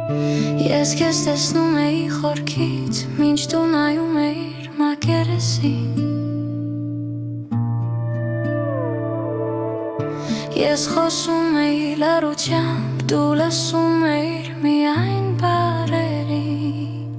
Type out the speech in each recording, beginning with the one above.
Ես քեզ տեսնում էի խորքից, մինչ դու նայում էիր մակերեսին։ Ես խոսում էի լռությամբ, դու լսում էիր միայն բառերին։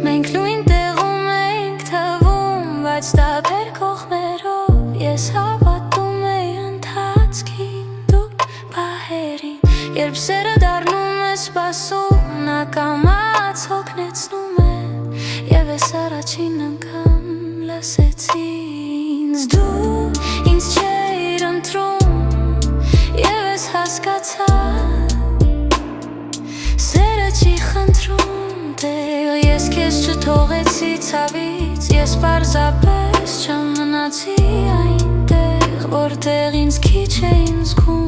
Մենք նույն տեղում էինք թվում, բայց տարբեր կողմերով։ Ես հավատում էի ընթացքին, դու պահերին։ Երբ սերը դառնում է սպասում, նա կամաց հոգնեցնում է, և ես առաջին անգամ լսեցի ինձ։ Դու ինձ չէիր ընտրում, և ես հասկացա, սերը չի խնդրում տեղ։ Ես քեզ չթողեցի ցավից, ես պարզապես չմնացի այնտեղ, որտեղ ինձ քիչ էին զգում։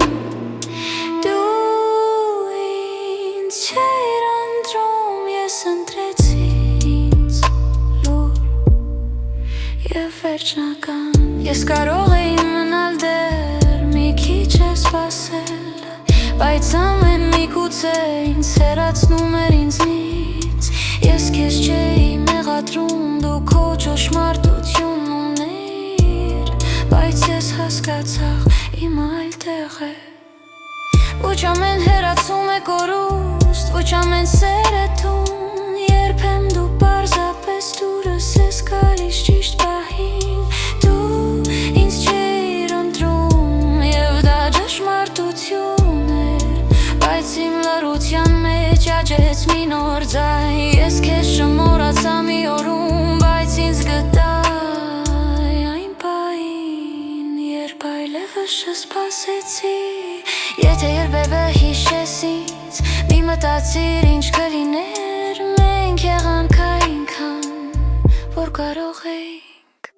Ես կարող էի մնալ դեռ մի քիչ է սպասել, բայց ամեն միգուցե ինձ հեռացնում էր ինձնից։ Ես քեզ չէի մեղադրում, դու քո ճշմարտությունն ունեիր, բայց ես հասկացա իմ այլ տեղ է։ Ոչ ամեն հեռացում է կորուստ, ոչ ամեն սեր է տուն, երբեմն դու պարզապես դուրս ես գալիս ճիշտ պահին։ Աջեց մի նոր ձայն, ես քեզ չմոռացա մի օրում, բայց ինձ գտա այն պահին, երբ այլևս չսպասեցի։ Եթե երբևէ հիշես ինձ, մի մտածիր ինչ կլիներ, մենք եղանք այնքան, որ կարող էինք։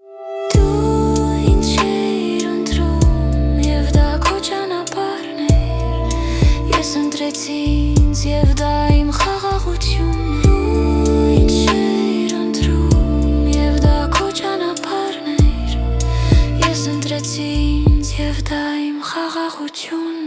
Դու ինձ չէիր ընտրում, և դա քո ճանապարհն էր, ես ընտրեցի ինձ, և դա իմ խաղաղությունն է։ Դու ինձ չէիր ընտրում, և դա քո ճանապարհն էր, ես ընտրեցի ինձ, և դա իմ խաղաղությունն է։